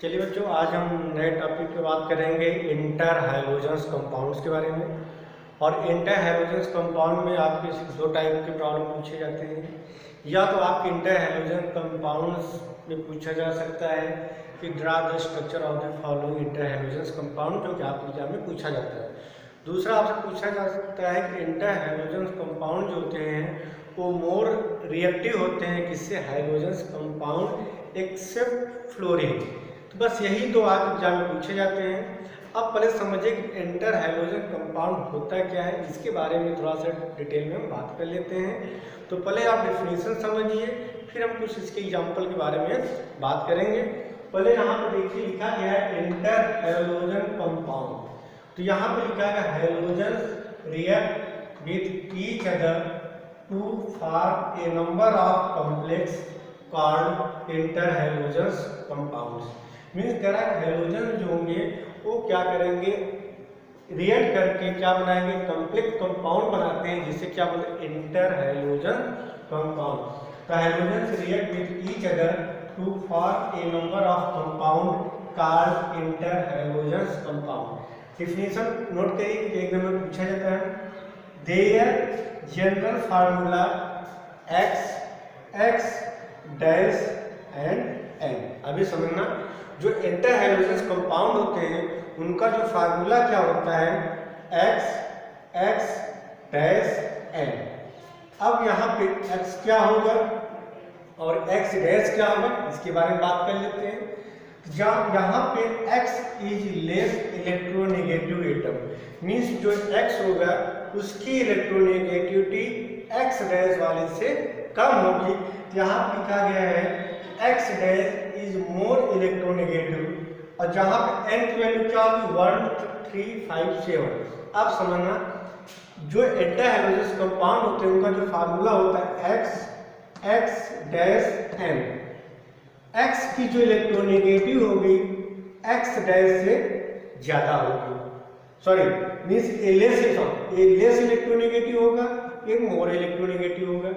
चलिए बच्चों, आज हम नए टॉपिक पे बात करेंगे इंटर हाइड्रोजन्स कंपाउंड्स के बारे में। और इंटर हाइड्रोजन्स कंपाउंड में आपके दो टाइप के प्रॉब्लम पूछे जाते हैं। या तो आपके इंटर हाइड्रोजन कंपाउंड्स में पूछा जा सकता है कि draw the structure of the following inter hydrogens compound, जो कि आपके एग्जाम में पूछा जाता है। दूसरा आपसे पूछा जा सकता है कि इंटर हाइड्रोजन कंपाउंड जो होते हैं वो मोर रिएक्टिव होते हैं किससे, हाइड्रोजन्स कंपाउंड एक्सेप्ट फ्लोरीन। तो बस यही दो आज एग्जाम में पूछे जाते हैं। अब पहले समझिए कि इंटर हाइड्रोजन कंपाउंड होता क्या है, इसके बारे में थोड़ा सा डिटेल में हम बात कर लेते हैं। तो पहले आप डेफिनेशन समझिए, फिर हम कुछ इसके एग्जाम्पल के बारे में बात करेंगे। पहले यहाँ पर देखिए लिखा गया है इंटर हाइड्रोजन कंपाउंड। तो यहाँ पे लिखा है hydrogen react with each other to form a number of complex called inter hydrogen compounds. Means कह रहा है हाइड्रोजन जो होंगे वो क्या करेंगे, रिएक्ट करके क्या बनाएंगे, कॉम्प्लेक्स कंपाउंड बनाते हैं, जिसे क्या बोलते हैं, इंटर हाइड्रोजन कंपाउंड। तो hydrogen react with each other to form a number of compound called inter hydrogen compound. Definition note करिए कि एक नंबर पूछा जाता है, their general formula x dash and n। अभी समझना, जो इंटर हाइड्रोजन कंपाउंड होते हैं उनका जो फार्मूला क्या होता है, x डैश n। अब यहाँ पे x क्या होगा और x डैश क्या होगा, इसके बारे में बात कर लेते हैं। यहाँ पे x is less electronegative atom, means जो x होगा उसकी इलेक्ट्रोनेगेटिविटी x डैश वाले से कम होगी। यहाँ लिखा गया है x dash is more electronegative, और जहाँ पे n की वैल्यू क्या होगी 1 3 5 7। अब समझना, जो इंटर हाइड्रोजन कंपाउंड होते हैं उनका जो फार्मूला होता है x डैश n। x की जो इलेक्ट्रोनेगेटिव होगी x डैश से ज्यादा होगी, सॉरी मीन्स ए लेस इलेक्ट्रोनेगेटिव होगा, एक मोर इलेक्ट्रोनेगेटिव होगा।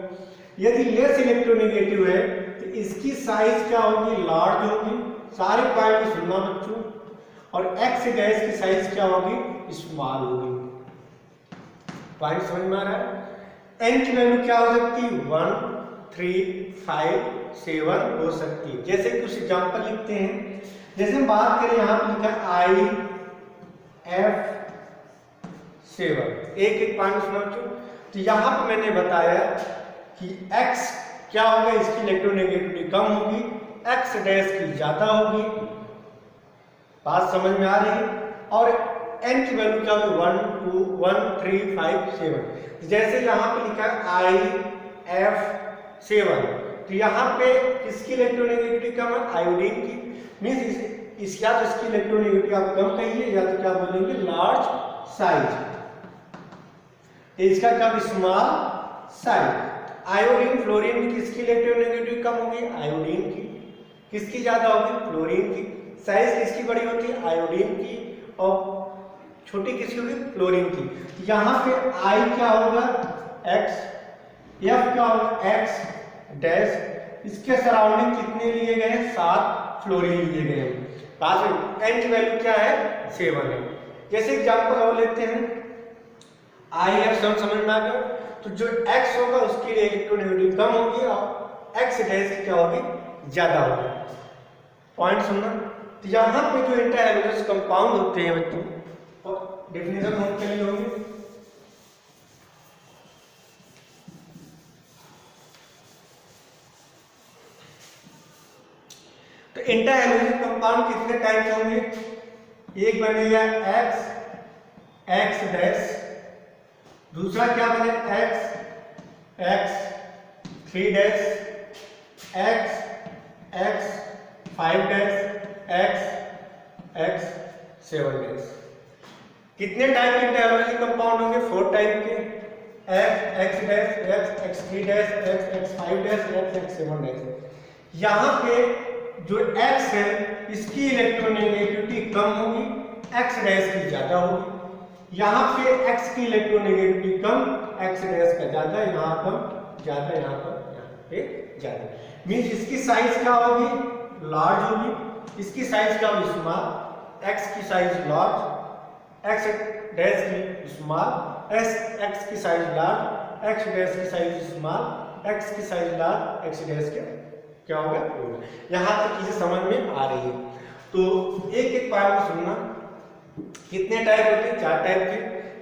यदि लेस इलेक्ट्रोनेगेटिव है तो इसकी साइज क्या होगी, लार्ज होगी। सारे पॉइंट सुनना बच्चों। और x डैश की साइज क्या होगी, स्मॉल होगी। पॉइंट समझ में आ रहा है। n की वैल्यू क्या हो सकती है, 1 3 5 7 हो सकती है। जैसे कुछ एग्जांपल लिखते हैं, जैसे हम बात करें यहाँ पे लिखा I F 7, एक पॉइंट सुना बच्चों। तो यहाँ पे मैंने बताया कि x क्या होगा, इसकी इलेक्ट्रोनेगेटिविटी कम होगी, x डैश की ज्यादा होगी। बात समझ में आ रही है। और n की वैल्यू क्या होगी 1 3 5 7। जैसे यहाँ पे लिखा है I F 7, तो यहाँ पे किसकी इलेक्ट्रोनेगेटिविटी कम है, आयोडीन की। मीन्स इस या तो इसकी इलेक्ट्रोनेगेटिविटी आप कम कहिए, या तो क्या बोलेंगे लार्ज साइज, इसका क्या स्मॉल साइज। आयोडीन फ्लोरीन की किसकी इलेक्ट्रोनेगेटिविटी कम होगी, आयोडीन की। किसकी ज्यादा होगी, फ्लोरीन की। साइज किसकी बड़ी होती है, आयोडीन की, और छोटी किसकी होगी, फ्लोरीन की। यहाँ पे I क्या होगा x, F क्या होगा x डैश, इसके सराउंडिंग कितने लिए गए हैं, 7 फ्लोरीन लिए गए हैं। पास में n की वैल्यू क्या है, 7 है। जैसे एग्जांपल और लेते हैं, IF समझ में आ गया। तो जो x होगा उसकी इलेक्ट्रोनेगेटिविटी कम होगी और x डैश की क्या होगी, ज्यादा होगी। पॉइंट सुनना। तो यहाँ पे जो इंटर हाइड्रोजन कंपाउंड होते हैं बच्चों, और डेफिनेशन नोट कर लिए होंगे। तो इंटर हाइड्रोजन कंपाउंड कितने टाइप होंगे, एक बनेगा x डैश, दूसरा क्या बने x 3 dash, x 5 dash, x 7 dash. कितने टाइप के इंटर हाइड्रोजन कंपाउंड होंगे, 4 टाइप के, x dash, x 3 dash, x 5 dash, x 7 dash. यहाँ पे जो x है इसकी इलेक्ट्रोनेगेटिविटी कम होगी, x डैश की ज्यादा होगी। यहाँ पे x की इलेक्ट्रोनेगेटिविटी कम, x डैश का ज्यादा, यहाँ कम ज्यादा, यहाँ पे ज्यादा। मीन्स इसकी साइज क्या होगी, लार्ज होगी। इसकी साइज क्या होगी स्मॉल, x की साइज लार्ज, x डैश की स्मॉल, x की साइज लार्ज, x डैश की साइज स्मॉल, x की साइज लार्ज, x डैश के क्या होगा। यहाँ तक चीजें समझ में आ रही है। तो एक एक पार्ट को सुनना। कितने टाइप होते हैं, 4 टाइप के।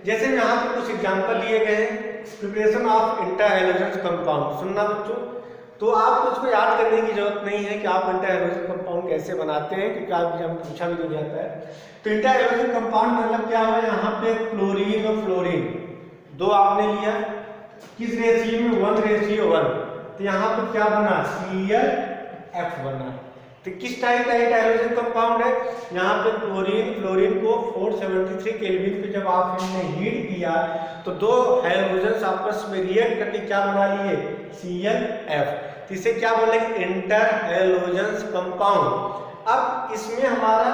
जैसे यहाँ पे कुछ एग्जांपल लिए गए हैं, preparation of inter halogens compound, सुनना बच्चों। तो आपको उसको याद करने की जरूरत नहीं है कि आप इंटर हैलोजेंस कंपाउंड कैसे बनाते हैं, क्योंकि आपको जब पूछा भी नहीं जाता है। तो इंटर हैलोजेंस कंपाउंड मतलब क्या हुआ, यहाँ पे क्लोरीन और फ्लोरीन दो आपने लिया, किस रेशियो में, 1:1। तो यहाँ पे क्या बना, ClF बना। तो किस टाइप का हैलोजन कंपाउंड है, यहाँ पे क्लोरीन फ्लोरीन को 473 केल्विन पे जब आपने हीट किया तो दो हैलोजन आपस में रिएक्ट करके क्या बना लिए, ClF। तो इसे क्या बोलेंगे, इंटर हैलोजन कंपाउंड। अब इसमें हमारा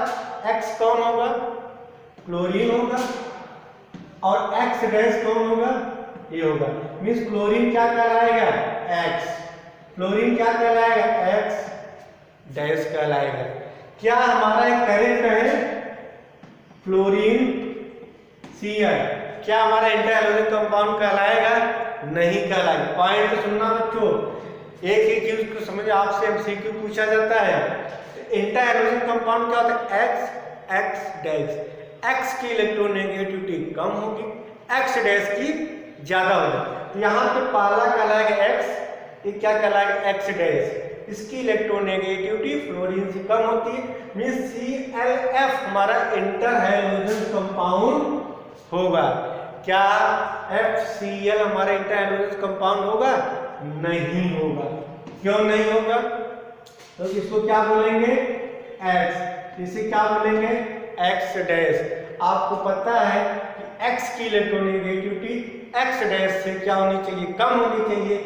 X कौन होगा, क्लोरीन होगा, और X डैश कौन होगा, ये होगा। मीन्स क्लोरीन क्या कहलाएगा, X, फ्लोरीन क्या कहलाएगा, X डैश कहलाएगा। क्या हमारा एक करेक्ट है, फ्लोरीन Cl, क्या हमारा इंटर हैलोजन कंपाउंड कहलाएगा, नहीं कहलाएगा। पॉइंट तो सुनना बच्चों, एक ही चीज को समझ, आपसे MCQ पूछा जाता है। इंटर हैलोजन कंपाउंड क्या होता है, X डैश, X की इलेक्ट्रोनेगेटिविटी कम होगी, X डैश की ज्यादा होगी। तो यहाँ पे पहला कहलाएगा X, ये क्या कहलाएगा, X डैश, इसकी इलेक्ट्रोनेगेटिविटी फ्लोरीन से कम होती है। मींस ClF हमारा इंटर हैलोजन कंपाउंड होगा। क्या FCl हमारा इंटर हैलोजन कंपाउंड होगा, नहीं होगा। क्यों नहीं होगा, तो इसको क्या बोलेंगे, X, इसे क्या बोलेंगे, X डैश। आपको पता है कि X की इलेक्ट्रोनेगेटिविटी X डैश से क्या होनी चाहिए, कम होनी चाहिए।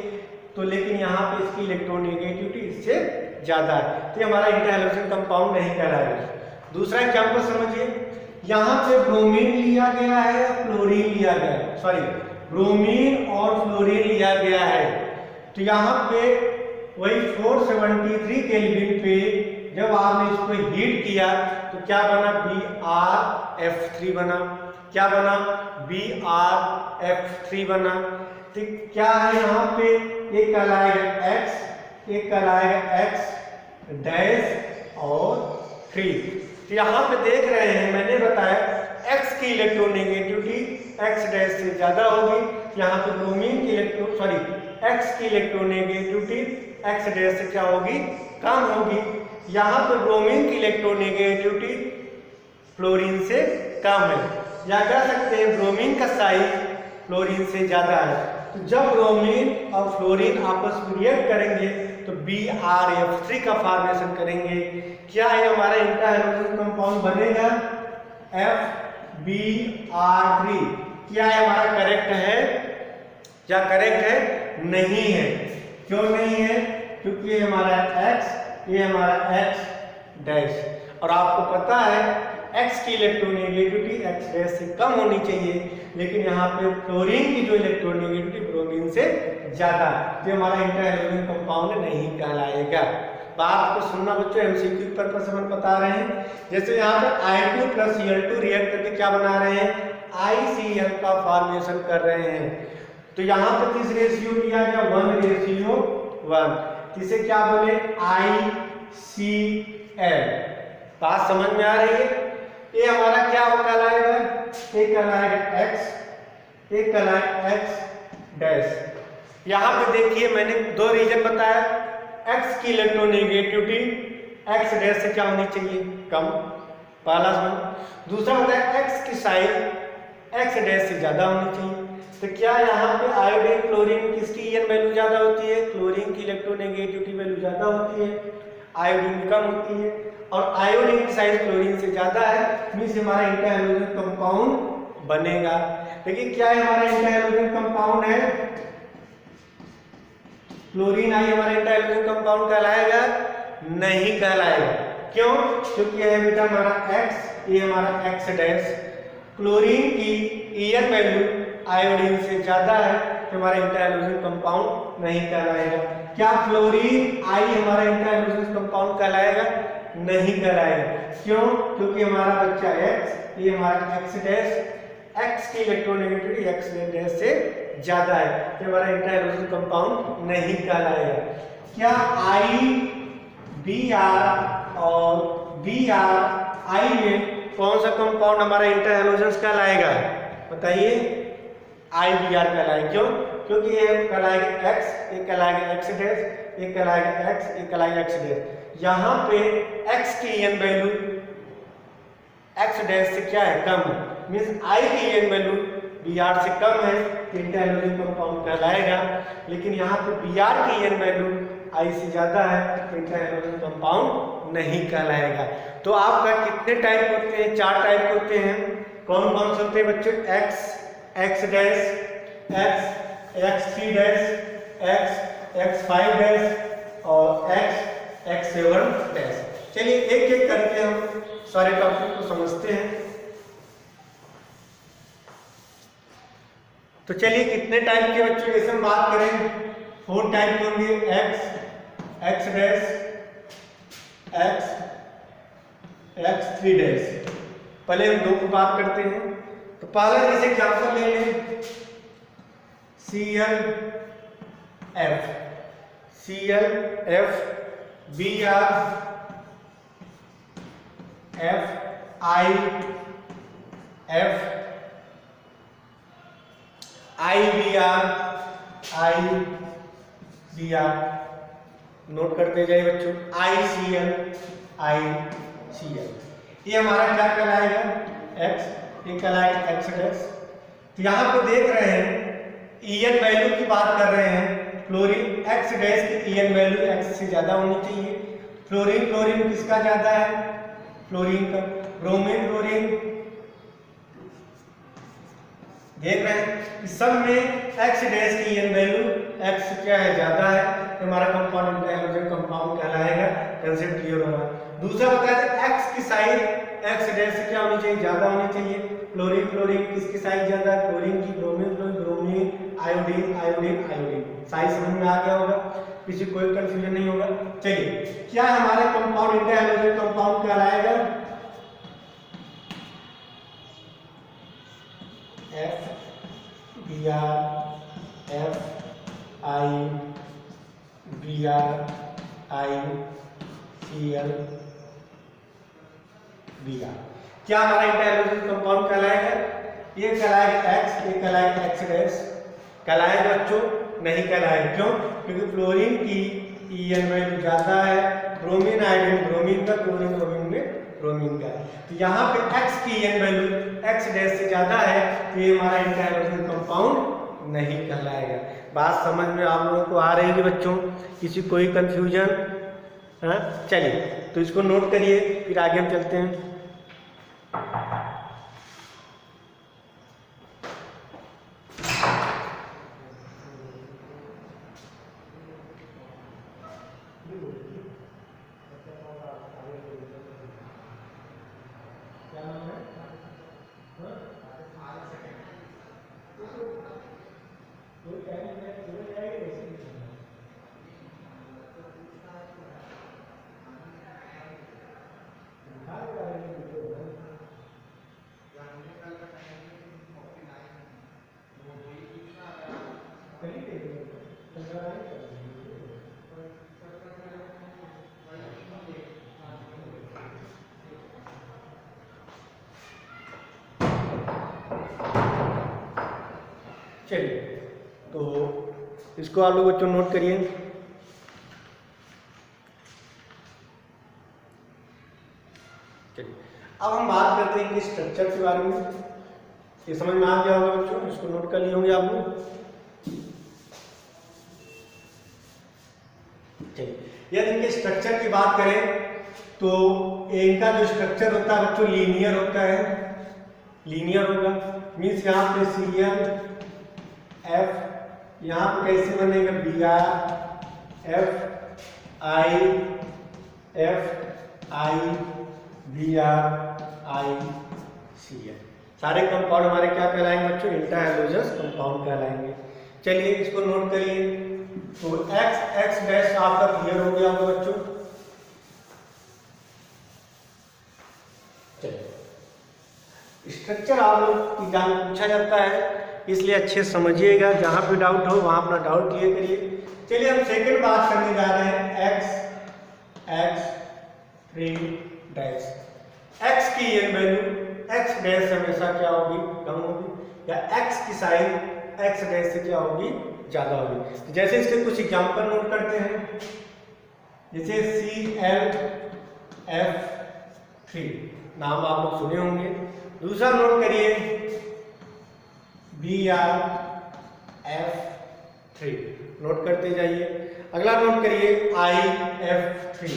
तो लेकिन यहाँ पे इसकी इलेक्ट्रोनेगेटिविटी इससे ज्यादा है, तो हमारा इंटर हैलोजन कंपाउंड नहीं कहलाएगा। दूसरा एग्जांपल समझिए, यहाँ पे ब्रोमीन लिया गया है, फ्लोरीन लिया गया है, सॉरी ब्रोमीन और फ्लोरीन लिया गया है। तो यहाँ पे वही 473 केल्विन पे जब आपने इसको हीट किया तो क्या बना, BrF3 बना। क्या बना, BrF3 बना। तो क्या है यहाँ पे, एक कहलाएगा X, एक कहलाएगा X डैश और 3। तो यहाँ पे देख रहे हैं, मैंने बताया X की इलेक्ट्रोनेगेटिविटी X डैश से ज्यादा होगी। यहाँ पे ब्रोमीन की X की इलेक्ट्रोनेगेटिविटी X डैश से क्या होगी, कम होगी। यहाँ पे ब्रोमीन की इलेक्ट्रोनेगेटिविटी फ्लोरीन से कम है, या कह सकते हैं ब्रोमीन का साइज फ्लोरीन से ज्यादा है। तो जब ब्रोमीन और फ्लोरीन आपस में रिएक्ट करेंगे तो BrF3 का फॉर्मेशन करेंगे। क्या है हमारा इंटर हैलोजन कंपाउंड बनेगा, FbR3। क्या है हमारा करेक्ट है, क्या करेक्ट है, नहीं है। क्यों नहीं है, क्योंकि ये हमारा X, ये हमारा X डैश, और आपको पता है X की इलेक्ट्रोनेगेटिविटी X डैश से कम होनी चाहिए, लेकिन यहाँ पे फ्लोरीन की जो इलेक्ट्रोनेगेटिविटी ब्रोमीन से ज्यादा, जो हमारा इंटर हैलोजन कंपाउंड नहीं कहलाएगा। बात को सुनना बच्चों, MCQ पर्पस से हम बता रहे हैं। जैसे यहाँ पे I2 + Cl2 रिएक्ट करके क्या बना रहे हैं, ICl का फॉर्मेशन कर रहे हैं। तो यहाँ पे किस रेशियो लिया गया, 1:1। इसे क्या बोले, ICl। बात समझ में आ रही है। ये हमारा क्या कहलाएगा, एक कहलाएगा X, एक कहलाएगा X डैश। यहाँ पे देखिए मैंने दो रीजन बताया, X की इलेक्ट्रोनेगेटिविटी X डैश से क्या होनी चाहिए, कम, पहला समझ। दूसरा बताया X की साइज X डैश से ज्यादा होनी चाहिए। तो क्या यहाँ पे आयोडीन क्लोरीन किसकी EN वैल्यू ज्यादा होती है, क्लोरीन की इलेक्ट्रोनेगेटिविटी वैल्यू ज्यादा होती है, आयोडीन कम होती है, और आयोडीन की साइज क्लोरीन से ज्यादा है। मींस हमारा इंटर हैलोजन कंपाउंड बनेगा। लेकिन क्या है हमारा इंटर हैलोजन कंपाउंड है, क्लोरीन आई हमारा इंटर हैलोजन कंपाउंड कहलाएगा, नहीं कहलाएगा। क्यों, क्योंकि यह बेटा हमारा X, ये हमारा X डैश, क्लोरीन की EN वैल्यू आयोडीन से ज्यादा है, तो हमारा इंटर हैलोजन कंपाउंड नहीं कहलाएगा। क्या फ्लोरीन आई हमारा इंटर हैलोजन कंपाउंड कहलाएगा, नहीं कहलाएगा। क्यों? क्योंकि हमारा बच्चा x, ये हमारा x डैश, x की इलेक्ट्रोनेगेटिविटी x डैश से ज्यादा है, तो हमारा इंटर हैलोजन कंपाउंड नहीं कहलाएगा। क्या IBr और Br में कौन सा कंपाउंड हमारा इंटर हैलोजन कहलाएगा? बताइए। IBr कहलाएगा। क्यों? क्योंकि ये कहलाएगा x, ये कहलाएगा x डैश, ये कहलाएगा x, ये कहलाएगा x डैश। यहाँ पे x की ईएन वैल्यू x डैश से क्या है? कम है, मीन्स I की ईएन वैल्यू Br से कम है, इंटर हैलोजन कंपाउंड कहलाएगा। लेकिन यहाँ पे Br की ईएन वैल्यू I से ज्यादा है, इंटर हैलोजन कंपाउंड नहीं कहलाएगा। तो आपका कितने टाइप होते हैं? 4 टाइप होते हैं। कौन कौन से होते हैं बच्चों? x dash, x3 dash, x5 dash और x7 डैश। चलिए एक एक करके हम सारे टॉपिक को समझते हैं। तो चलिए कितने टाइप के बच्चों जैसे हम बात करें, 4 टाइप होंगे, x डैश, x3 डैश। पहले हम 2 की बात करते हैं। तो पहला जैसे एग्जाम्पल ले लें, ClF, Br, IBr, नोट करते जाइए बच्चों, ICl, ये हमारा क्या कहलाएगा? X, ये कहलाएगा x डैश। तो यहाँ पे देख रहे हैं ईएन वैल्यू की बात कर रहे हैं, फ्लोरीन x डैश की ईएन वैल्यू x से ज्यादा होनी चाहिए। फ्लोरीन किसका ज्यादा है? फ्लोरीन का। ब्रोमीन देख रहे हैं इस सब में x डैश की ईएन वैल्यू x से क्या है? ज्यादा है, तो हमारा कंपाउंड इंटर हैलोजन कंपाउंड कहलाएगा। कंसेप्ट क्लियर होगा। दूसरा बताया था x की साइज x डैश से क्या होनी चाहिए? ज्यादा होनी चाहिए। फ्लोरीन किसकी साइज ज्यादा है? क्लोरीन की। Bromine, iodine. साइज समझ में आ गया होगा, किसी कोई कंफ्यूजन नहीं होगा। चलिए, क्या हमारे कंपाउंड इंटर हैलोजन कंपाउंड कहलाएगा? Br, क्या हमारा इंटर हैलोजन कंपाउंड कहलाएगा? ये कहलाएगा x, ये कहलाएगा x डैश। कहलाएगा बच्चों? नहीं कहलाएगा। क्यों? क्योंकि फ्लोरीन की ईएन वैल्यू ज्यादा है, ब्रोमीन आयोडीन ब्रोमीन का, क्लोरीन में ब्रोमीन का। तो यहाँ पे x की ईएन वैल्यू x डैश से ज्यादा है, तो ये हमारा इंटर हैलोजन कंपाउंड नहीं कहलाएगा। बात समझ में आप लोगों को आ रही है बच्चों? किसी कोई कंफ्यूजन? हाँ, चलिए तो इसको नोट करिए, फिर आगे हम चलते हैं। चलिए तो इसको आप लोग बच्चों नोट करिए। चलिए अब हम बात करते हैं कि स्ट्रक्चर के बारे में। ये समझ में आ गया होगा बच्चों, इसको नोट कर लिए होंगे आप लोग। चलिए यदि इनके स्ट्रक्चर की बात करें तो इनका जो स्ट्रक्चर होता है बच्चों लीनियर होता है, लीनियर होगा। मीन्स यहाँ पे ClF, यहाँ पे कैसे बनेगा Br, FIBr, सारे कंपाउंड हमारे क्या कहलाएंगे बच्चों? इंटर हैलोजन कंपाउंड कहलाएंगे। चलिए इसको नोट करिए। तो x डैश आपका क्लियर हो गया होगा बच्चों। स्ट्रक्चर आप लोग एग्जाम में पूछा जाता है, इसलिए अच्छे से समझिएगा, जहाँ पे डाउट हो वहाँ अपना डाउट क्लियर करिए। चलिए हम सेकंड बात करने जा रहे हैं x की ये वैल्यू x डैश हमेशा क्या होगी, कम होगी, या x की साइज x डैश से क्या होगी, ज्यादा होगी। तो जैसे इसके कुछ एग्जांपल नोट करते हैं, जैसे ClF3 नाम आप लोग सुने होंगे। दूसरा नोट करिए BrF3, नोट करते जाइए। अगला नोट करिए IF3।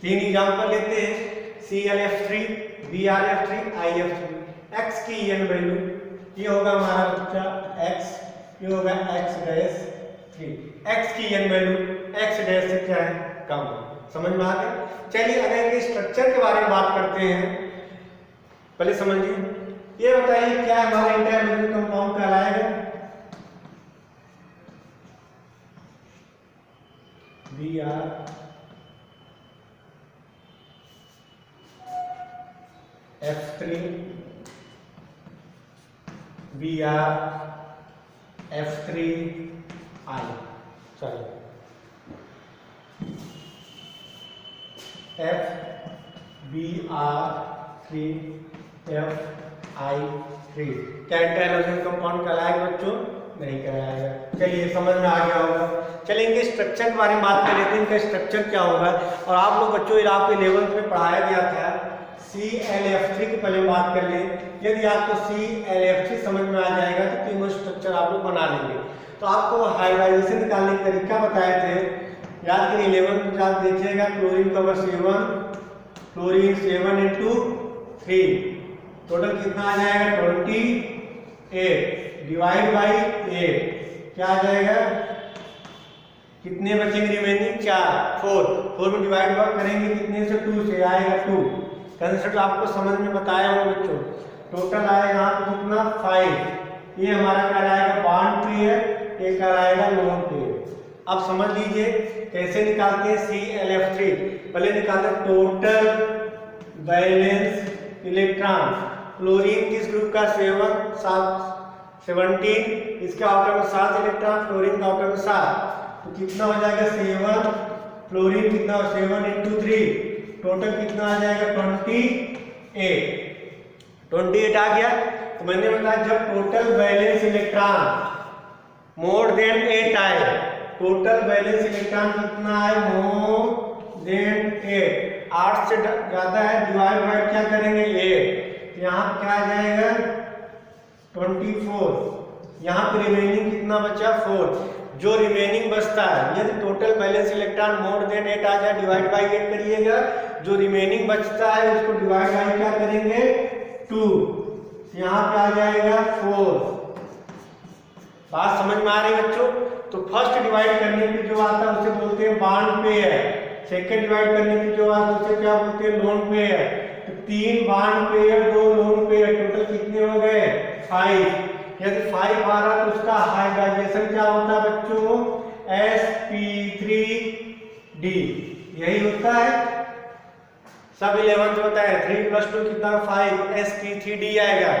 तीन एग्जांपल लेते हैं, ClF3, BrF3, IF3। x की n वैल्यू ये होगा हमारा बच्चा x, ये होगा x डैश 3। x की n वैल्यू x डैश से क्या है, कम। समझ में आ गया। चलिए अगर के स्ट्रक्चर के बारे में बात करते हैं, पहले समझिए, ये बताइए क्या हमारा इंटरमीडिएट कंपाउंड कहलाएगा, BrF3, BrF3I, चलिए FBr3FI3 क्या इंटरहैलोजन कंपाउंड कहलाएगा बच्चों, नहीं कहलाएगा। चलिए समझ में आ गया होगा। चलिए इनके स्ट्रक्चर के बारे में बात कर लेते हैं, इनका स्ट्रक्चर क्या होगा। और आप लोग बच्चों आपको 11th में पढ़ाया गया था ClF3 की पहले बात कर लें। यदि आपको ClF3 समझ में आ जाएगा तो तीनों स्ट्रक्चर आप लोग बना लेंगे। तो आपको हाइब्रिडाइजेशन निकालने का तरीका बताए थे, याद करिए 11th में आप देखिएगा, क्लोरीन का बस 7, क्लोरीन 7 into 3, टोटल कितना आ जाएगा 28, डिवाइड बाई 8 क्या आ जाएगा, कितने बचेंगे रिमेनिंग, 4 में डिवाइड करेंगे कितने से, 2 से आएगा 2। कंसेप्ट आपको समझ में बताया हो बच्चों। टोटल आएगा यहाँ पे कितना 5, ये हमारा कहलाएगा बॉन्ड पेयर, ये कहलाएगा लोन पेयर। अब समझ लीजिए कैसे निकालते हैं ClF3। पहले निकालते हैं टोटल वैलेंस इलेक्ट्रॉन। क्लोरीन किस ग्रुप का, 17, इसके आउटर में 7 इलेक्ट्रॉन, फ्लोरीन का आउटर में 7, तो कितना हो जाएगा 7, फ्लोरीन कितना 7 into 3, टोटल कितना आ जाएगा 28 आ गया। तो मैंने बताया जब total valence electron more than 8 आए, टोटल वैलेंस इलेक्ट्रॉन कितना है, मोर देन 8 से ज्यादा है, डिवाइड बाय क्या करेंगे 8, यहाँ क्या आ जाएगा 24, यहाँ पे रिमेनिंग कितना बचा 4, जो रिमेनिंग बचता है, यदि total balance electron more than 8 आ जाए डिवाइड बाई 8 करिएगा, जो रिमेनिंग बचता है उसको डिवाइड बाई क्या करेंगे 2, यहाँ पे आ जाएगा 4। बात समझ में आ रही है बच्चों। तो फर्स्ट डिवाइड करने पे जो आता है उसे बोलते हैं बॉन्ड पेयर, सेकंड डिवाइड करने पे जो आता है उसे क्या बोलते हैं, लोन पेयर। तो 3 bond pair 2 lone pair, total कितने हो गए 5। यदि 5 आ रहा तो उसका हाइब्रिडाइजेशन क्या होता है बच्चों, sp3d, यही होता है। सब 11th होता है, 3 + 2 कितना 5, sp3d आएगा।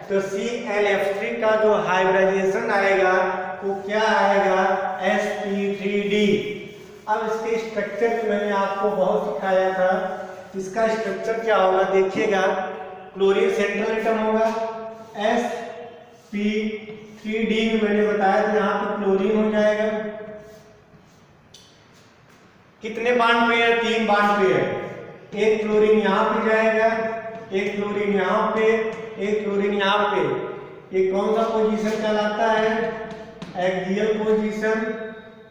तो ClF3 का जो हाइब्रिडाइजेशन आएगा वो क्या आएगा, sp3d। अब इसके स्ट्रक्चर मैंने आपको बहुत सिखाया था, इसका स्ट्रक्चर क्या होगा देखिएगा। क्लोरीन सेंट्रल एटम होगा, sp3d में मैंने बताया था यहाँ पे क्लोरीन हो जाएगा, कितने बॉन्ड पेयर, 3 बॉन्ड पेयर, एक क्लोरीन यहाँ पे जाएगा, एक क्लोरीन यहाँ पे, एक क्लोरीन यहाँ पे। ये कौन सा पोजीशन कहलाता है, एक्सियल पोजीशन।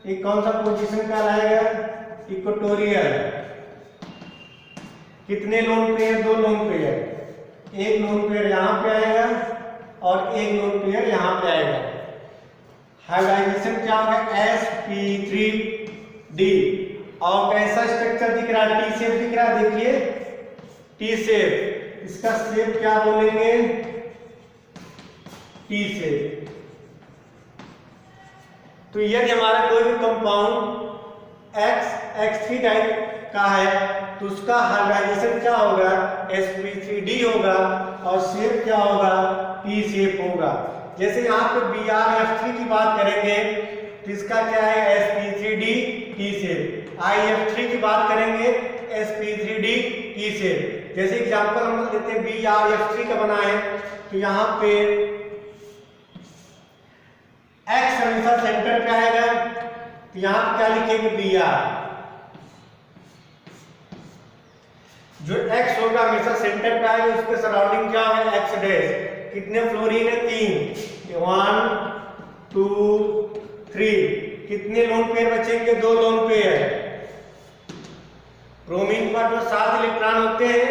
ये कौन सा पोजीशन कहलाएगा, इक्वेटोरियल। कितने लोन पेयर, 2 लोन पेयर, एक लोन पेयर यहाँ पे आएगा और एक लोन पेयर यहाँ पे आएगा। हाइब्रिडाइजेशन क्या होगा, sp3d। और कैसा स्ट्रक्चर दिख रहा है, टी शेप दिख रहा है, देखिए टी शेप, इसका शेप क्या बोलेंगे, टी शेप। तो यदि हमारा कोई भी कंपाउंड X3 टाइप का है तो उसका हाइब्रिडाइजेशन क्या होगा, sp3d होगा और शेप क्या होगा, T शेप होगा। जैसे यहाँ पे BrF3 की बात करेंगे तो इसका क्या है, sp3d T शेप। IF3 की बात करेंगे sp3d T शेप। जैसे एग्जांपल हम लेते हैं BrF3 का बना है तो यहाँ पे X हमेशा सेंटर पे आएगा तो यहाँ पे क्या लिखेंगे, Br। जो X होगा हमेशा सेंटर पे आएगा, उसके सराउंडिंग क्या होगा, X डैश। कितने फ्लोरीन है, 3, 1 2 3। कितने लोन पेयर बचेंगे, 2 लोन पेयर। ब्रोमीन पर जो 7 इलेक्ट्रॉन होते हैं,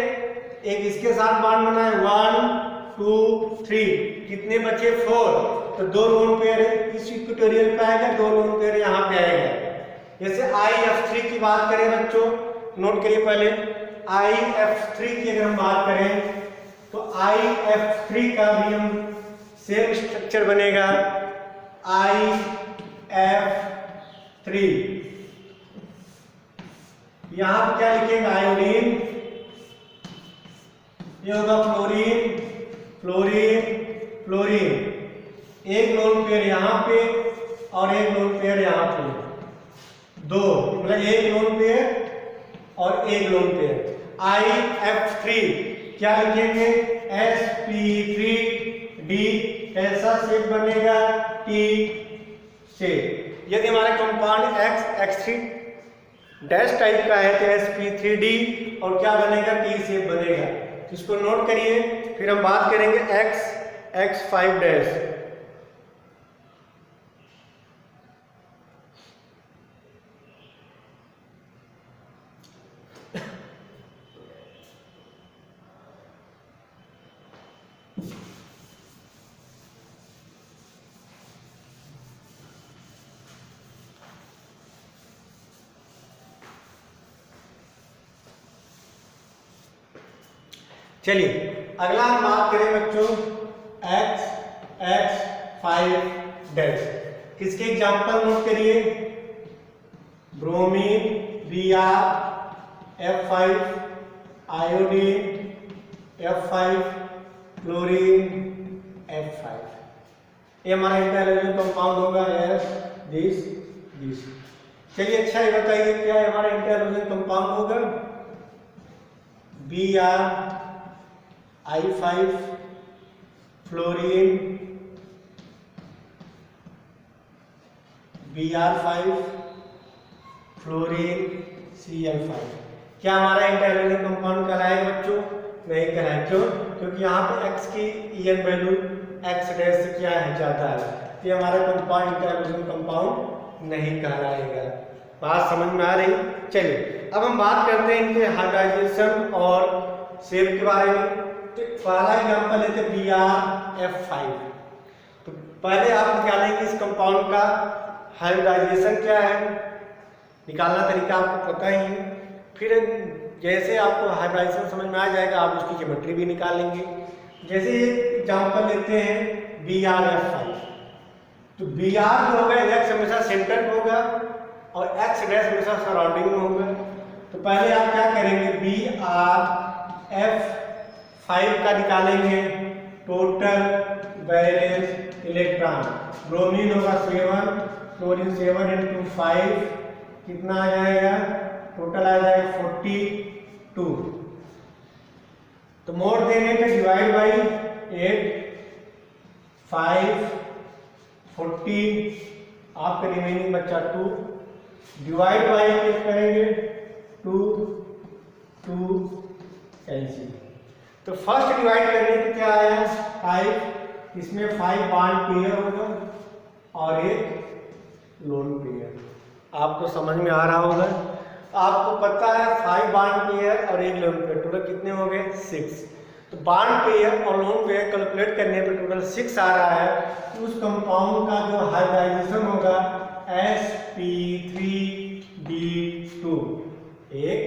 एक इसके साथ बॉन्ड बना है, 1 2 3। कितने बचे, 4। तो 2 लोन पेयर इस इक्वेटोरियल पे आएगा, 2 लोन पेयर यहाँ पे आएगा। जैसे IF3 की बात करें बच्चों, नोट करिए पहले, IF3 की अगर हम बात करें तो IF3 का भी हम सेम स्ट्रक्चर बनेगा, IF3। यहाँ पे क्या लिखेंगे, आयोडीन, ये होगा फ्लोरीन, फ्लोरीन, फ्लोरीन। एक लोन पेयर यहाँ पे और एक लोन पेयर यहाँ पे, 2, मतलब एक लोन पेयर और एक लोन पेयर। IF3 क्या लिखेंगे, sp3d, ऐसा शेप बनेगा, T शेप। यदि हमारा कंपाउंड X3 डैश टाइप का है तो sp3d और क्या बनेगा, T शेप बनेगा। तो इसको नोट करिए। फिर हम बात करेंगे X5 डैश। चलिए अगला हम बात करें बच्चों X5 डैश। किसके एग्जांपल नोट करिए, bromine Br F5, iodine F5, chlorine F5। ये हमारा इंटरहैलोजन कंपाउंड होगा, दिस। चलिए अच्छा ये बताइए क्या है हमारा इंटरहैलोजन कंपाउंड होगा, Br I5, fluorine Br5, fluorine Cl5। क्या हमारा इंटरहैलोजन कंपाउंड कहलाएगा बच्चों, नहीं कहलाएगा। क्यों, क्योंकि यहाँ पे X की En वैल्यू X डैश से क्या है, ज्यादा है। ये हमारा कंपाउंड इंटरहैलोजन कंपाउंड नहीं कहलाएगा। बात समझ में आ रही। चलिए अब हम बात करते हैं इनके हाइब्रिडाइजेशन और शेप के बारे में। तो पहला एग्जांपल लेते हैं BrF5। तो पहले आप निकालेंगे इस कंपाउंड का हाइब्रिडाइजेशन क्या है, निकालना तरीका आपको पता ही है। फिर जैसे आपको हाइब्रिडाइजेशन समझ में आ जाएगा, आप उसकी ज्योमेट्री भी निकालेंगे। जैसे एग्जांपल लेते हैं BrF5। तो Br जो होगा X हमेशा सेंटर में होगा और X डैश हमेशा सराउंडिंग में होगा। तो पहले आप क्या करेंगे, BrF5 का निकालेंगे टोटल वैलेंस इलेक्ट्रॉन। ब्रोमीन होगा 7, क्लोरीन 7 × 5 कितना आ जाएगा, टोटल आ जाएगा 42। तो मोड़ देने पे डिवाइड बाई 8, 5, 40, आपका रिमेनिंग बच्चा 2। डिवाइड बाई क्या करेंगे, 2 2 कैंसिल। तो फर्स्ट डिवाइड करने पे क्या आया, 5। इसमें 5 बॉन्ड पेयर होगा और एक लोन पेयर। आपको समझ में आ रहा होगा। आपको पता है 5 बॉन्ड पेयर और एक लोन पेयर, टोटल कितने हो गए, 6। तो बॉन्ड पेयर और लोन पेयर कैलकुलेट करने पे टोटल 6 आ रहा है। तो उस कंपाउंड का जो हाइब्रिडाइजेशन होगा sp3d2, 1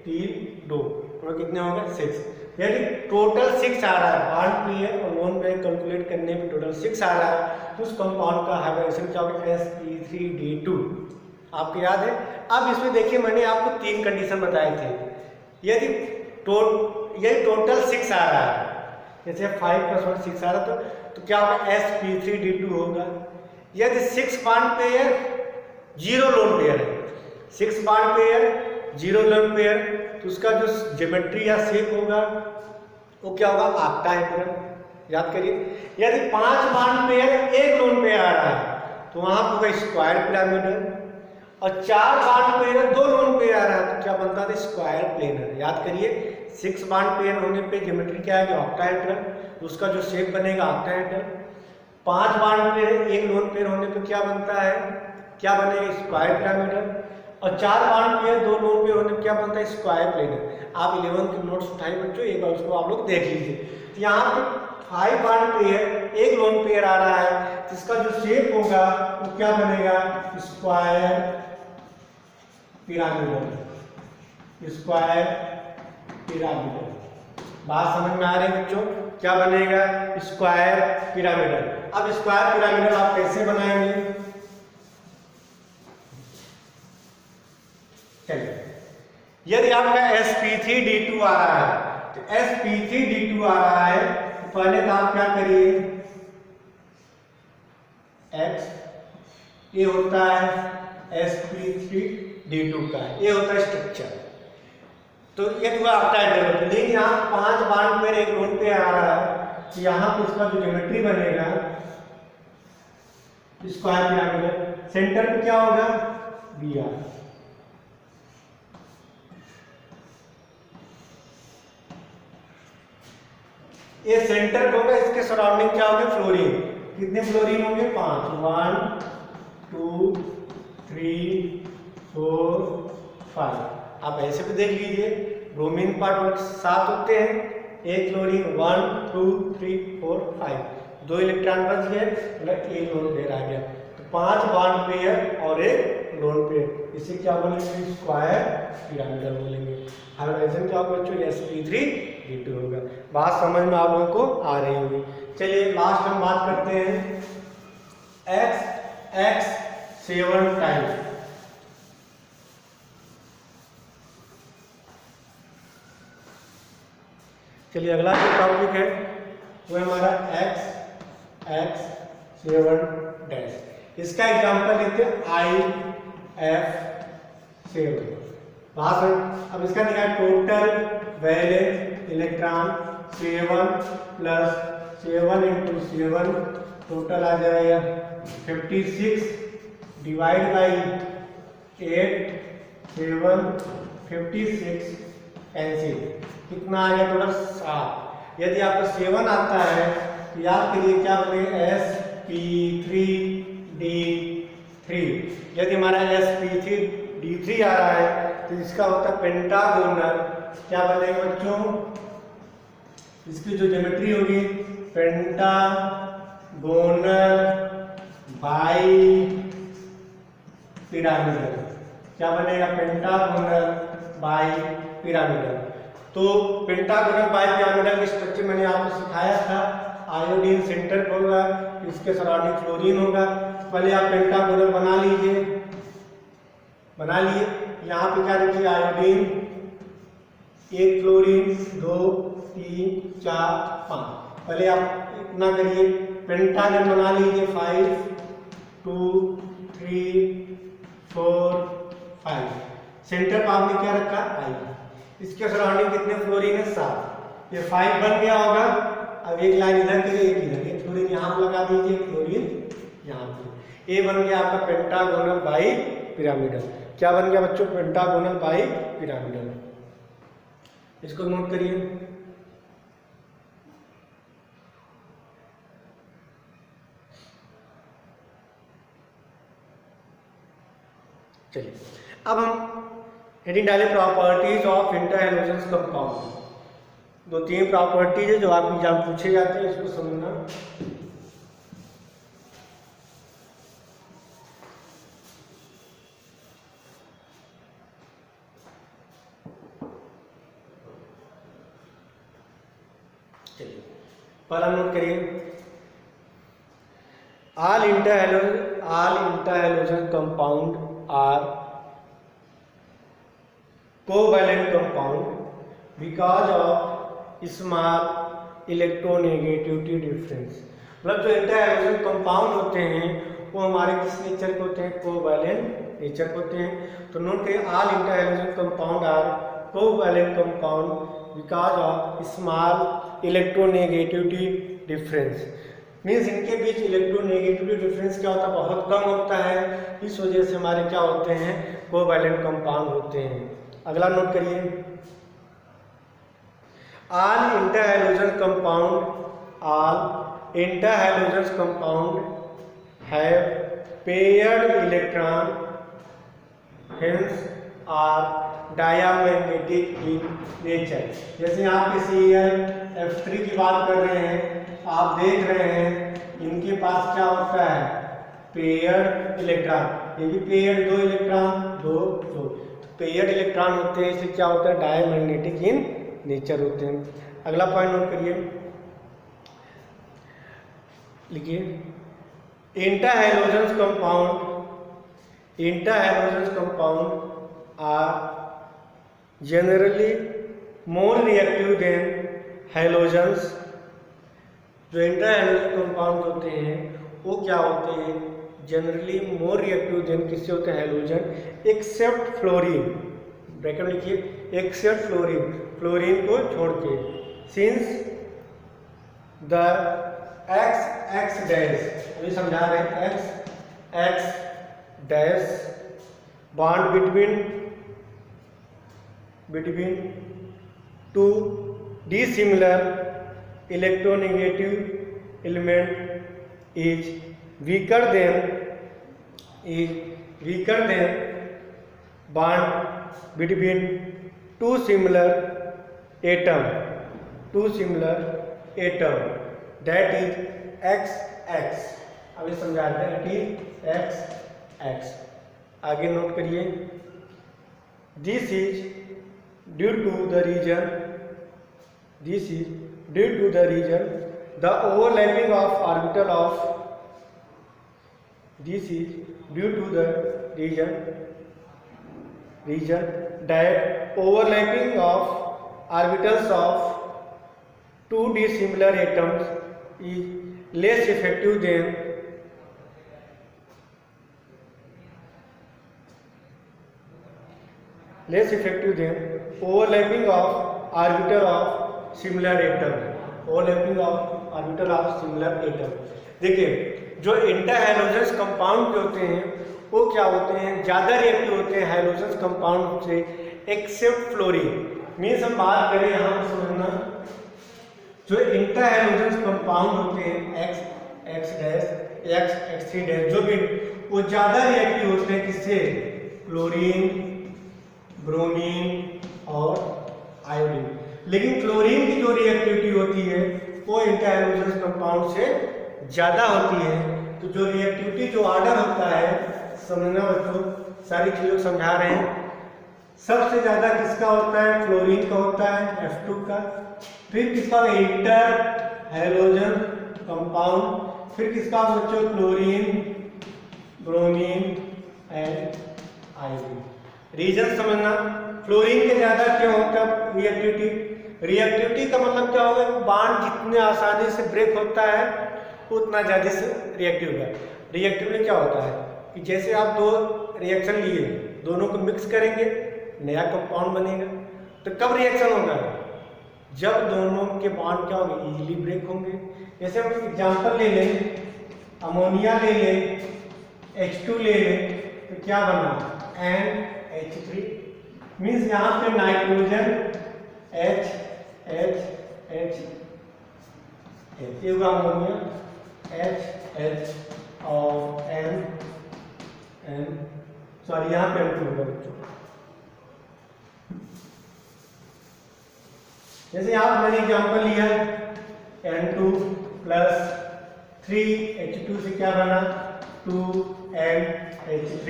3 2, टोटल कितने हो गए, 6। यानी टोटल 6 आ रहा है। बॉन्ड पेयर और लोन पेयर कैलकुलेट करने पे टोटल 6 आ रहा है। तो उस कंपाउंड का हाइब्रिडाइजेशन क्या होगा, sp3d2। आपको याद है। अब इसमें देखिए मैंने आपको 3 कंडीशन बताए थे। यदि यही टोटल 6 आ रहा है, जैसे 5 + 1 6 आ रहा तो क्या होगा sp3d2 होगा। यदि 6 बॉन्ड पेयर 0 लोन पेयर है, 6 बॉन्ड पेयर 0 लोन पेयर, तो उसका जो ज्योमेट्री या शेप होगा वो क्या होगा ऑक्टाहेड्रल। याद करिए। यदि 5 बॉन्ड पेयर 1 लोन पेयर आ रहा है तो वहां होगा स्क्वायर पिरामिडल, और 4 बॉन्ड पेयर 2 लोन पेयर आ रहा है तो क्या बनता है स्क्वायर प्लेनर। याद करिए 6 बॉन्ड पेयर होने पे ज्योमेट्री क्या है ऑक्टाहेड्रल, उसका जो शेप बनेगा octahedral. 5 bond pair 1 lone pair होने पे क्या बनता है, क्या बनेगा स्क्वायर पिरामिडल, और 4 बॉन्ड पेयर 2 लोन पेयर होने पे क्या बनता है स्क्वायर प्लेनर। आप 11 के नोट्स उठाए बच्चों, एक बार उसको आप लोग देख लीजिए। तो यहाँ पे 5 बॉन्ड पेयर 1 लोन पेयर आ रहा है, इसका जो शेप होगा वो क्या बनेगा स्क्वायर पिरामिडल, स्क्वायर पिरामिडल। बात समझ में आ रही है बच्चों, क्या बनेगा स्क्वायर पिरामिडल। अब स्क्वायर पिरामिडल आप कैसे बनाएंगे, चलिए। यदि आपका sp3d2 आ रहा है तो sp3d2 आ रहा है तो पहले तो आप क्या करिए, x ये होता है sp3d2 का, ये होता है स्ट्रक्चर। तो ये हुआ ऑक्टाहेड्रल होता है। लेकिन यहाँ 5 बॉन्ड पेयर 1 लोन पेयर आ रहा है तो यहाँ पे इसका जो ज्योमेट्री बनेगा स्क्वायर पिरामिडल। सेंटर पे क्या होगा Br, ये सेंटर पे होगा, इसके सराउंडिंग क्या होंगे फ्लोरीन। कितने फ्लोरीन होंगे 5, 1 2 3 4 5। आप ऐसे भी देख लीजिए, ब्रोमीन पार्ट 7 होते हैं, एक क्लोरीन 1 2 3 4 5, 2 इलेक्ट्रॉन बच गए, मतलब एक लोन पेयर आ गया। तो 5 बॉन्ड पेयर और एक लोन पेयर, इसे क्या बोलेंगे स्क्वायर पिरामिडल बोलेंगे। हाइब्रिडाइजेशन क्या होगा बच्चों sp3d2 होगा। बात समझ में आप लोगों को आ रही होगी। चलिए लास्ट हम बात करते हैं x 7 टाइम। चलिए अगला जो टॉपिक है वो हमारा x 7 इसका एग्जांपल लेते हैं IF7। अब इसका निकाल टोटल वैलेंस इलेक्ट्रॉन 7 + 7 × 7 टोटल आ जाएगा 56 डिवाइड बाई 8 7 56 कैंसिल, कितना आ गया टोटल 7। यदि आपको 7 आता है तो याद करिए क्या बनेगा sp3d3। यदि हमारा sp3d3 आ रहा है तो इसका होता है पेंटागोनल, क्या बनेगा बच्चों, इसकी जो ज्योमेट्री होगी पेंटागोनल बाई पिरामिडल। क्या बनेगा पेंटागोनल बाई पिरामिडल। तो पेंटागोनल बाई पिरामिडल की स्ट्रक्चर मैंने आपको सिखाया था। आयोडीन सेंटर पर होगा, इसके सराउंडिंग फ्लोरीन होगा। पहले आप पेंटागोनल बना लीजिए, बना लिए। यहाँ पे क्या देखिए आयोडीन 1 क्लोरीन 2 3 4 5। पहले आप इतना करिए, पेंटागन बना लीजिए 5 2 3 4 5। सेंटर पर आपने क्या रखा आई, इसके सराउंडिंग कितने फ्लोरीन है 7। ये 5 बन गया होगा। अब एक लाइन इधर के लिए, एक इधर, एक फ्लोरीन यहाँ पर लगा दीजिए, फ्लोरीन यहाँ पे। ये बन गया आपका पेंटागोनल बाई पिरामिडल। क्या बन गया बच्चों पेंटागोनल बाई पिरामिडल। इसको नोट करिए। चलिए अब हम हेडिंग डाले properties of inter halogens compound. 2-3 properties है जो आप एग्जाम पूछे जाते हैं, इसको समझना। चलिए पहला नोट करिए, all inter halogens compound are covalent compound because of small electronegativity difference. मतलब जो इंटर हैलोजन कंपाउंड होते हैं वो हमारे किस नेचर के होते हैं? कोवैलेंट नेचर के होते हैं। तो नोट करिए all inter halogen compound are covalent compound because of small electronegativity difference. Means इनके बीच इलेक्ट्रोनेगेटिविटी डिफरेंस क्या होता है? बहुत कम होता है। इस वजह से हमारे क्या होते हैं? कोवैलेंट कंपाउंड होते हैं। अगला नोट करिए, all inter halogen compound have paired electron hence are diamagnetic in nature. जैसे यहाँ पे ClF3 की बात कर रहे हैं, आप देख रहे हैं इनके पास क्या होता है? Paired electron. ये भी पेयर्ड 2 इलेक्ट्रॉन, 2 2 पेयर्ड इलेक्ट्रॉन होते हैं। इससे क्या होता है? डायमैग्नेटिक इन नेचर होते हैं। अगला पॉइंट नोट करिए, लिखिए, inter halogen compound are generally more reactive than halogens. जो इंटर हैलोजन कंपाउंड होते हैं वो क्या होते हैं? जनरली मोर रिएक्टिव देन किससे होते हैं? Halogen, accept fluorine. ब्रैकेट में लिखिए, एक्सेप्ट फ्लोरीन, फ्लोरीन को छोड़ के। सिंस द एक्स डैश, अभी समझा रहे हैं, x dash bond between two dissimilar electronegative element is weaker than bond between two similar atom that is XX। अभी समझाते हैं कि XX। आगे नोट करिए, this is due to the reason the overlapping of orbital of this is due to the region that overlapping of orbitals of two dissimilar atoms is less effective than overlapping of orbital of similar atom। देखिए, जो inter halogens compound के होते हैं वो क्या होते हैं? ज़्यादा रिएक्टिव होते हैं हैलोजन्स कंपाउंड से, एक्सेप्ट फ्लोरीन। मीन्स हम बात करें यहाँ पर समझना, जो इंटर हैलोजन्स कंपाउंड होते हैं एक्स डैश, X3 डैश, जो भी वो ज़्यादा रिएक्टिव होते हैं किससे? क्लोरीन, ब्रोमीन और आयोडीन। लेकिन क्लोरीन की जो रिएक्टिविटी होती है वो इंटर हैलोजन्स कंपाउंड से ज़्यादा होती है। तो जो रिएक्टिविटी जो ऑर्डर होता है, समझना बच्चों, सारी चीज़ों समझा रहे हैं। सबसे ज़्यादा किसका होता है? क्लोरीन का होता है, F2 का। फिर किसका? Inter halogen compound. फिर किसका बच्चों? Chlorine, bromine and iodine. Reason समझना, फ्लोरीन के ज़्यादा क्यों होता है रिएक्टिविटी का मतलब क्या होगा? बॉन्ड जितने आसानी से ब्रेक होता है उतना ज़्यादा से रिएक्टिव है। रिएक्टिवली क्या होता है कि जैसे आप दो रिएक्शन लिए, दोनों को मिक्स करेंगे, नया कंपाउंड बनेगा। तो कब रिएक्शन होगा? जब दोनों के बॉन्ड क्या होंगे? इजीली ब्रेक होंगे। जैसे हम एग्जांपल ले लें, अमोनिया ले लें, H2 ले लें, तो क्या बना? NH3। मीन्स यहाँ पे नाइट्रोजन H ये होगा अमोनिया H और N सॉरी यहाँ पे N2 होगा बच्चों। जैसे यहाँ मैंने एग्जांपल लिया N2 प्लस 3H2 से क्या बना? 2NH3।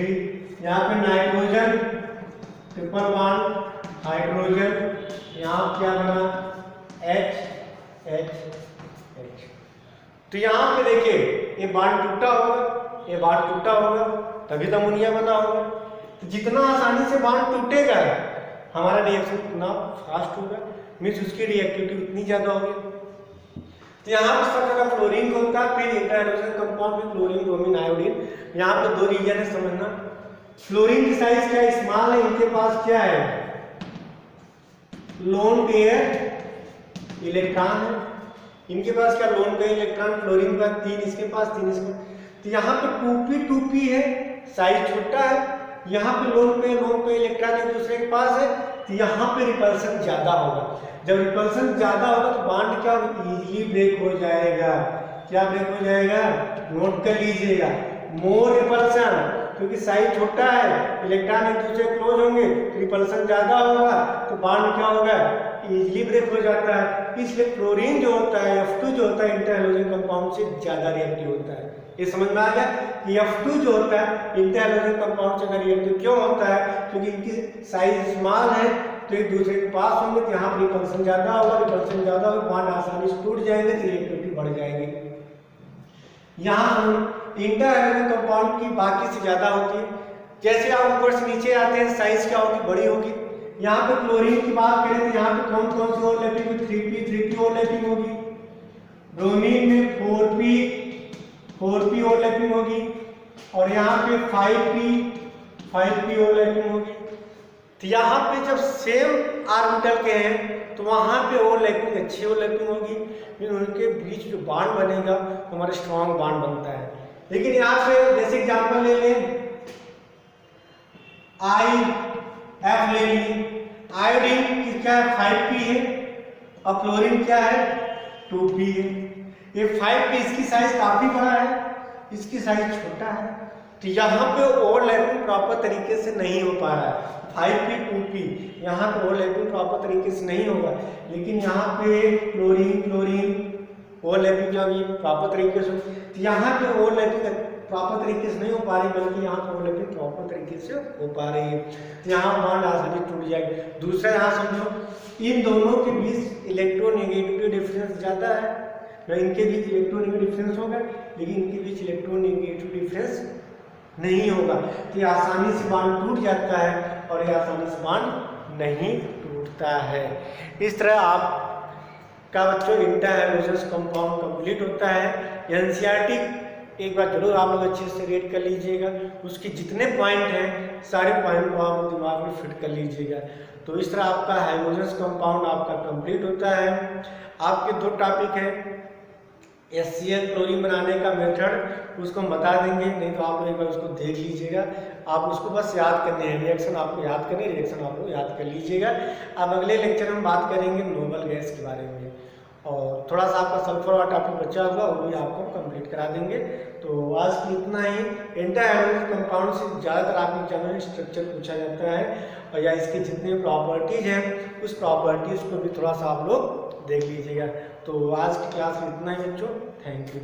यहाँ पे नाइट्रोजन ट्रिपल बॉन्ड हाइड्रोजन, यहाँ क्या बना? H। तो यहाँ पे देखिए ये बॉन्ड टूटा होगा, तभी तो अमोनिया बना होगा। तो जितना आसानी से बॉन्ड टूटेगा हमारा रिएक्शन उतना फास्ट होगा, मीन्स उसकी रिएक्टिविटी उतनी ज़्यादा होगी। तो यहाँ पर सब जगह फ्लोरीन होता है, फिर इंटर हाइड्रोजन कंपाउंड में क्लोरीन, ब्रोमीन, आयोडीन। यहाँ पे दो रीजन है समझना। फ्लोरीन की साइज क्या स्मॉल है, इनके पास क्या है लोन पेयर इलेक्ट्रॉन है, इनके पास क्या लोन पेयर इलेक्ट्रॉन, फ्लोरीन का 3 इसके पास 3 इसके पास। तो यहाँ पे 2p है, साइज छोटा है, यहाँ पे लोन पेयर इलेक्ट्रॉन एक दूसरे के पास है, तो यहाँ पे रिपल्सन ज्यादा होगा। जब रिपल्सन ज्यादा होगा तो बॉन्ड क्या इजीली ब्रेक हो जाएगा। क्या ब्रेक हो जाएगा, नोट कर लीजिएगा, मोर रिपल्सन, क्योंकि साइज छोटा है, इलेक्ट्रॉन एक दूसरे क्लोज होंगे, रिपल्सन ज्यादा होगा, तो बॉन्ड क्या होगा इजीली ब्रेक हो जाता है। इसलिए क्लोरीन जो होता है F2 जो होता है इंटर हाइड्रोजन कंपाउंड से ज्यादा रिएक्टिव होता है। ये समझ में आ गया कि F2 जो होता है इंटर हाइड्रोजन कंपाउंड से रिएक्टिव क्यों होता है, क्योंकि इनकी साइज स्मॉल है, तो एक दूसरे के पास होंगे, तो यहाँ पर रिपल्सन ज्यादा होगा, रिपल्सन ज्यादा होगा, बॉन्ड आसानी से टूट जाएंगे, तो रिएक्टिविटी बढ़ जाएगी। यहाँ हम इंटर हाइड्रोजन कंपाउंड की बाकी से ज्यादा होती है। जैसे आप ऊपर से नीचे आते हैं साइज क्या होगी, बड़ी होगी। यहाँ पे क्लोरीन की बात करें तो यहाँ पे कौन कौन सी ओवरलैपिंग होगी, 3p ओवरलैपिंग होगी, ब्रोमीन में 4p ओवरलैपिंग होगी, और यहाँ पे 5p ओवरलैपिंग होगी। तो यहाँ पे जब सेम ऑर्बिटल के हैं तो वहाँ पे ओवरलैपिंग अच्छी ओवरलैपिंग होगी, उनके बीच जो बॉन्ड बनेगा वो हमारा स्ट्रॉन्ग बॉन्ड बनता है। लेकिन यहाँ पे जैसे एग्जाम्पल ले लें, IF ले ली, आयोडीन की क्या है 5p है, और क्लोरीन क्या है 2p है। ये 5p इसकी साइज काफी बड़ा है, इसकी साइज छोटा है, तो यहाँ पे ओवरलैपिंग प्रॉपर तरीके से नहीं हो पा रहा है। 5p 2p यहाँ पे ओवरलैपिंग प्रॉपर तरीके से नहीं होगा, लेकिन यहाँ पे क्लोरीन ओवरलैपिंग जो अभी प्रॉपर तरीके से, तो यहाँ पे ओवरलैपिंग प्रॉपर तरीके से नहीं हो पा रही, बल्कि यहाँ पे ओवरलैपिंग प्रॉपर तरीके से हो पा रही है, तो यहाँ बॉन्ड आसानी टूट जाएगी। दूसरा यहाँ समझो इन दोनों के बीच इलेक्ट्रोनेगेटिविटी डिफरेंस ज्यादा है, ना इनके बीच इलेक्ट्रोनेगेटिव डिफरेंस होगा, लेकिन इनके बीच इलेक्ट्रोनेगेटिव डिफरेंस नहीं होगा, तो ये आसानी से बॉन्ड टूट जाता है और ये आसानी से बॉन्ड नहीं टूटता है। इस तरह आप का बच्चों इंटर हाइड्रोजन कंपाउंड कंप्लीट होता है। एनसीईआरटी एक बार जरूर आप लोग अच्छे से रीड कर लीजिएगा, उसके जितने पॉइंट हैं सारे पॉइंट को आप दिमाग में फिट कर लीजिएगा। तो इस तरह आपका हाइड्रोजन कंपाउंड आपका कंप्लीट होता है। आपके 2 टॉपिक हैं, HCl क्लोरीन बनाने का मेथड, उसको हम बता देंगे, नहीं तो आप लोग एक बार उसको देख लीजिएगा, आप उसको बस याद करने हैं, रिएक्शन आपको याद करनी है, रिएक्शन आप लोग याद कर लीजिएगा। अब अगले लेक्चर में बात करेंगे नोबल गैस के बारे में, और थोड़ा सा आपका सल्फर वाला टॉपिक बचा होगा वो भी आपको कंप्लीट करा देंगे। तो आज की इतना ही। इंटर हाइड्रोजन कंपाउंड से ज़्यादातर आपके एग्जाम में स्ट्रक्चर पूछा जाता है, और या इसके जितने प्रॉपर्टीज हैं उस प्रॉपर्टीज को भी थोड़ा सा आप लोग देख लीजिएगा। तो आज की क्लास में इतना ही बच्चों, थैंक यू।